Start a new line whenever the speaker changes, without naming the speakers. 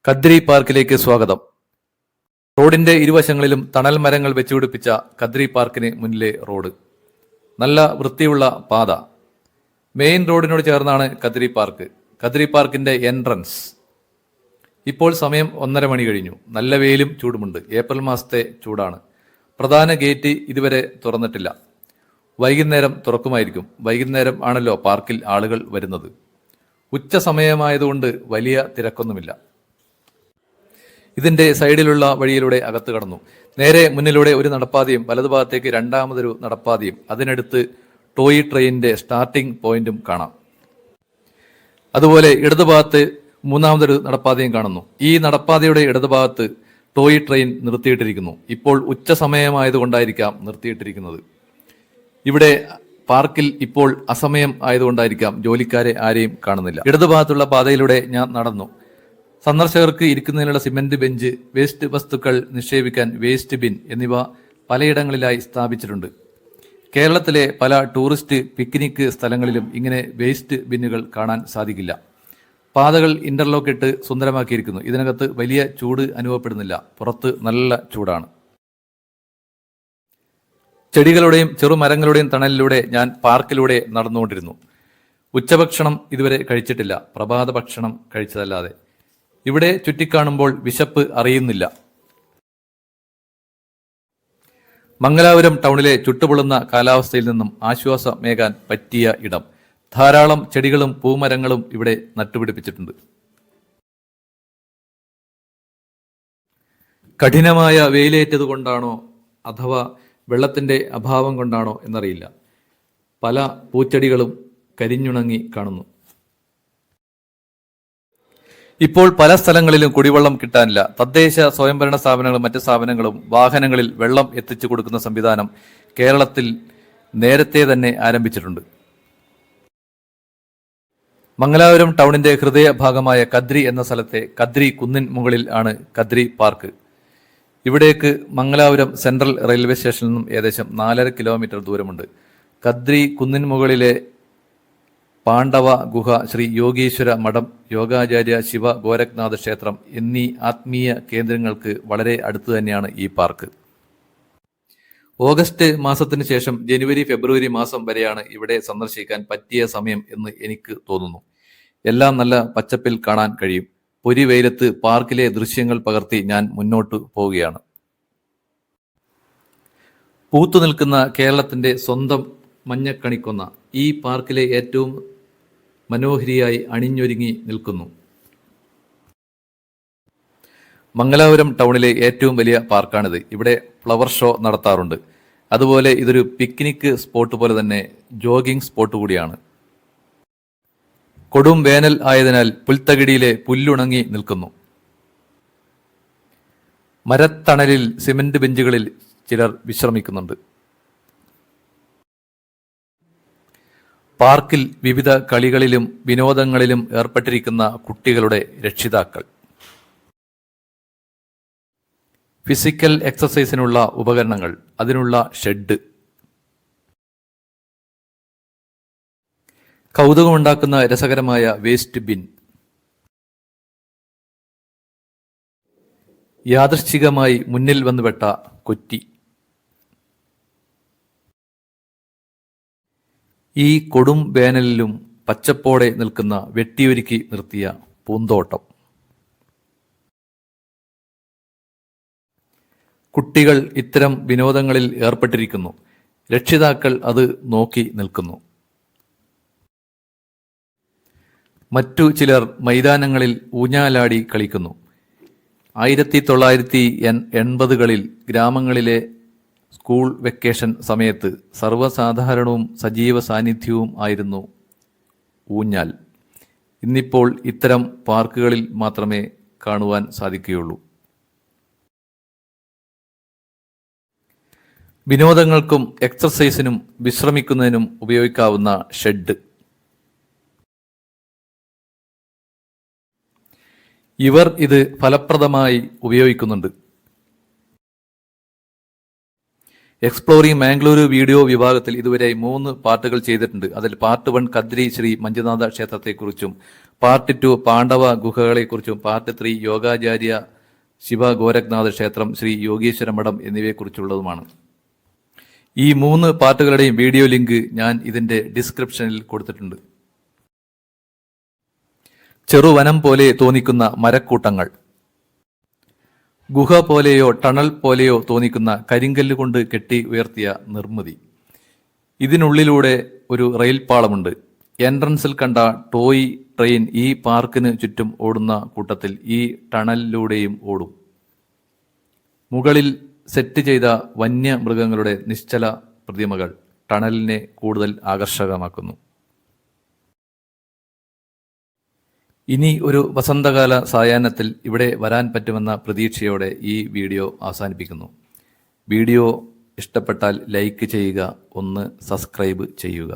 കദ്രി പാർക്കിലേക്ക് സ്വാഗതം. റോഡിന്റെ ഇരുവശങ്ങളിലും തണൽ മരങ്ങൾ വെച്ചുപിടിപ്പിച്ച കദ്രി പാർക്കിന് മുന്നിലെ റോഡ്. നല്ല വൃത്തിയുള്ള പാത. മെയിൻ റോഡിനോട് ചേർന്നാണ് കദ്രി പാർക്ക്. കദ്രി പാർക്കിന്റെ എൻട്രൻസ്. ഇപ്പോൾ സമയം 1:30 മണി കഴിഞ്ഞു. നല്ല വെയിലും ചൂടുമുണ്ട്. ഏപ്രിൽ മാസത്തെ ചൂടാണ്. പ്രധാന ഗേറ്റ് ഇതുവരെ തുറന്നിട്ടില്ല. വൈകുന്നേരം തുറക്കുമായിരിക്കും. വൈകുന്നേരം ആണല്ലോ പാർക്കിൽ ആളുകൾ വരുന്നത്. ഉച്ച സമയമായതുകൊണ്ട് വലിയ തിരക്കൊന്നുമില്ല. ഇതിന്റെ സൈഡിലുള്ള വഴിയിലൂടെ അകത്ത് കടന്നു. നേരെ മുന്നിലൂടെ ഒരു നടപ്പാതയും വലതുഭാഗത്തേക്ക് രണ്ടാമതൊരു നടപ്പാതയും അതിനടുത്ത് ടോയ് ട്രെയിനിന്റെ സ്റ്റാർട്ടിംഗ് പോയിന്റും കാണാം. അതുപോലെ ഇടതുഭാഗത്ത് മൂന്നാമതൊരു നടപ്പാതയും കാണുന്നു. ഈ നടപ്പാതയുടെ ഇടതുഭാഗത്ത് ടോയ് ട്രെയിൻ നിർത്തിയിട്ടിരിക്കുന്നു. ഇപ്പോൾ ഉച്ച സമയമായതുകൊണ്ടായിരിക്കാം നിർത്തിയിട്ടിരിക്കുന്നത്. ഇവിടെ പാർക്കിൽ ഇപ്പോൾ അസമയം ആയതുകൊണ്ടായിരിക്കാം ജോലിക്കാരെ ആരെയും കാണുന്നില്ല. ഇടതുഭാഗത്തുള്ള പാതയിലൂടെ ഞാൻ നടന്നു. സന്ദർശകർക്ക് ഇരിക്കുന്നതിനുള്ള സിമന്റ് ബെഞ്ച്, വേസ്റ്റ് വസ്തുക്കൾ നിക്ഷേപിക്കാൻ വേസ്റ്റ് ബിൻ എന്നിവ പലയിടങ്ങളിലായി സ്ഥാപിച്ചിട്ടുണ്ട്. കേരളത്തിലെ പല ടൂറിസ്റ്റ് പിക്നിക് സ്ഥലങ്ങളിലും ഇങ്ങനെ വേസ്റ്റ് ബിന്നുകൾ കാണാൻ സാധിക്കില്ല. പാതകൾ ഇന്റർലോക്ക് ഇട്ട് സുന്ദരമാക്കിയിരിക്കുന്നു. ഇതിനകത്ത് വലിയ ചൂട് അനുഭവപ്പെടുന്നില്ല. പുറത്ത് നല്ല ചൂടാണ്. ചെടികളുടെയും ചെറുമരങ്ങളുടെയും തണലിലൂടെ ഞാൻ പാർക്കിലൂടെ നടന്നുകൊണ്ടിരുന്നു. ഉച്ചഭക്ഷണം ഇതുവരെ കഴിച്ചിട്ടില്ല, പ്രഭാത ഭക്ഷണം കഴിച്ചതല്ലാതെ. ഇവിടെ ചുറ്റിക്കാണുമ്പോൾ വിശപ്പ് അറിയുന്നില്ല. മംഗലാപുരം ടൗണിലെ ചുട്ടുപൊള്ളുന്ന കാലാവസ്ഥയിൽ നിന്നും ആശ്വാസമേകാൻ പറ്റിയ ഇടം. ധാരാളം ചെടികളും പൂമരങ്ങളും ഇവിടെ നട്ടുപിടിപ്പിച്ചിട്ടുണ്ട്. കഠിനമായ വെയിലേറ്റതുകൊണ്ടാണോ അഥവാ വെള്ളത്തിന്റെ അഭാവം കൊണ്ടാണോ എന്നറിയില്ല, പല പൂച്ചെടികളും കരിഞ്ഞുണങ്ങി കാണുന്നു. ഇപ്പോൾ പല സ്ഥലങ്ങളിലും കുടിവെള്ളം കിട്ടാനില്ല. തദ്ദേശ സ്വയംഭരണ സ്ഥാപനങ്ങളും മറ്റ് സ്ഥാപനങ്ങളും വാഹനങ്ങളിൽ വെള്ളം എത്തിച്ചു കൊടുക്കുന്ന സംവിധാനം കേരളത്തിൽ നേരത്തെ തന്നെ ആരംഭിച്ചിട്ടുണ്ട്. മംഗലാപുരം ടൗണിന്റെ ഹൃദയഭാഗമായ കദ്രി എന്ന സ്ഥലത്തെ കദ്രി കുന്നിൻ മുകളിൽ ആണ് കദ്രി പാർക്ക്. ഇവിടേക്ക് മംഗലാപുരം സെൻട്രൽ റെയിൽവേ സ്റ്റേഷനിൽ നിന്നും ഏകദേശം 4.5 കിലോമീറ്റർ ദൂരമുണ്ട്. കദ്രി കുന്നിൻ മുകളിലെ പാണ്ഡവ ഗുഹ, ശ്രീ യോഗീശ്വര മഠം, യോഗാചാര്യ ശിവ ഗോരഖ്നാഥ ക്ഷേത്രം എന്നീ ആത്മീയ കേന്ദ്രങ്ങൾക്ക് വളരെ അടുത്ത് തന്നെയാണ് ഈ പാർക്ക്. ഓഗസ്റ്റ് മാസത്തിന് ശേഷം ജനുവരി ഫെബ്രുവരി മാസം വരെയാണ് ഇവിടെ സന്ദർശിക്കാൻ പറ്റിയ സമയം എന്ന് എനിക്ക് തോന്നുന്നു. എല്ലാം നല്ല പച്ചപ്പിൽ കാണാൻ കഴിയും. പൊരിവെയിലത്ത് പാർക്കിലെ ദൃശ്യങ്ങൾ പകർത്തി ഞാൻ മുന്നോട്ട് പോവുകയാണ്. പൂത്തു നിൽക്കുന്ന കേരളത്തിന്റെ സ്വന്തം മഞ്ഞക്കണിക്കൊന്ന ഈ പാർക്കിലെ ഏറ്റവും മനോഹരിയായി അണിഞ്ഞൊരുങ്ങി നിൽക്കുന്നു. മംഗലാപുരം ടൗണിലെ ഏറ്റവും വലിയ പാർക്കാണിത്. ഇവിടെ ഫ്ലവർ ഷോ നടത്താറുണ്ട്. അതുപോലെ ഇതൊരു പിക്നിക് സ്പോട്ട് പോലെ തന്നെ ജോഗിംഗ് സ്പോട്ട് കൂടിയാണ്. കൊടും വേനൽ ആയതിനാൽ പുൽത്തകിടിയിലെ പുല്ലുണങ്ങി നിൽക്കുന്നു. മരത്തണലിൽ സിമന്റ് ബെഞ്ചുകളിൽ ചിലർ വിശ്രമിക്കുന്നുണ്ട്. പാർക്കിൽ വിവിധ കളികളിലും വിനോദങ്ങളിലും ഏർപ്പെട്ടിരിക്കുന്ന കുട്ടികളുടെ രക്ഷിതാക്കൾ. ഫിസിക്കൽ എക്സസൈസിനുള്ള ഉപകരണങ്ങൾ, അതിനുള്ള ഷെഡ്. കൗതുകമുണ്ടാക്കുന്ന രസകരമായ വേസ്റ്റ് ബിൻ. യാദൃശ്ചികമായി മുന്നിൽ വന്നുപെട്ട കൊറ്റി. ഈ കൊടും വേനലിലും പച്ചപ്പോടെ നിൽക്കുന്ന വെട്ടിയൊരുക്കി നിർത്തിയ പൂന്തോട്ടം. കുട്ടികൾ ഇത്തരം വിനോദങ്ങളിൽ ഏർപ്പെട്ടിരിക്കുന്നു. രക്ഷിതാക്കൾ അത് നോക്കി നിൽക്കുന്നു. മറ്റു ചിലർ മൈതാനങ്ങളിൽ ഊഞ്ഞാലാടി കളിക്കുന്നു. 1980-കളിൽ ഗ്രാമങ്ങളിലെ സ്കൂൾ വെക്കേഷൻ സമയത്ത് സർവ്വസാധാരണവും സജീവ സാന്നിധ്യവും ആയിരുന്നു ഊഞ്ഞാൽ. ഇന്നിപ്പോൾ ഇത്തരം പാർക്കുകളിൽ മാത്രമേ കാണുവാൻ സാധിക്കുകയുള്ളൂ. വിനോദങ്ങൾക്കും എക്സർസൈസിനും വിശ്രമിക്കുന്നതിനും ഉപയോഗിക്കാവുന്ന ഷെഡ്. ഇവർ ഇത് ഫലപ്രദമായി ഉപയോഗിക്കുന്നുണ്ട്. എക്സ്പ്ലോറിംഗ് മാംഗ്ലൂരു വീഡിയോ വിഭാഗത്തിൽ ഇതുവരെ 3 പാർട്ടുകൾ ചെയ്തിട്ടുണ്ട്. അതിൽ പാർട്ട് 1 കദ്രി ശ്രീ മഞ്ജുനാഥ ക്ഷേത്രത്തെക്കുറിച്ചും, പാർട്ട് 2 പാണ്ഡവ ഗുഹകളെക്കുറിച്ചും, പാർട്ട് 3 യോഗാചാര്യ ശിവ ഗോരഖ്നാഥ് ക്ഷേത്രം, ശ്രീ യോഗീശ്വര മഠം എന്നിവയെക്കുറിച്ചുള്ളതുമാണ്. ഈ 3 പാർട്ടുകളുടെയും വീഡിയോ ലിങ്ക് ഞാൻ ഇതിന്റെ ഡിസ്ക്രിപ്ഷനിൽ കൊടുത്തിട്ടുണ്ട്. ചെറുവനം പോലെ തോന്നിക്കുന്ന മരക്കൂട്ടങ്ങൾ, ഗുഹ പോലെയോ ടണൽ പോലെയോ തോന്നിക്കുന്ന കരിങ്കല്ല് കൊണ്ട് കെട്ടി ഉയർത്തിയ നിർമ്മിതി. ഇതിനുള്ളിലൂടെ ഒരു റെയിൽ പാളമുണ്ട്. എൻട്രൻസിൽ കണ്ട ടോയ് ട്രെയിൻ ഈ പാർക്കിന് ചുറ്റും ഓടുന്ന കൂട്ടത്തിൽ ഈ ടണലിലൂടെയും ഓടും. മുകളിൽ സെറ്റ് ചെയ്ത വന്യമൃഗങ്ങളുടെ നിശ്ചല പ്രതിമകൾ ടണലിനെ കൂടുതൽ ആകർഷകമാക്കുന്നു. ഇനി ഒരു വസന്തകാല സായാഹ്നത്തിൽ ഇവിടെ വരാൻ പറ്റുമെന്ന പ്രതീക്ഷയോടെ ഈ വീഡിയോ അവസാനിപ്പിക്കുന്നു. വീഡിയോ ഇഷ്ടപ്പെട്ടാൽ ലൈക്ക് ചെയ്യുക, ഒന്ന് സബ്സ്ക്രൈബ് ചെയ്യുക.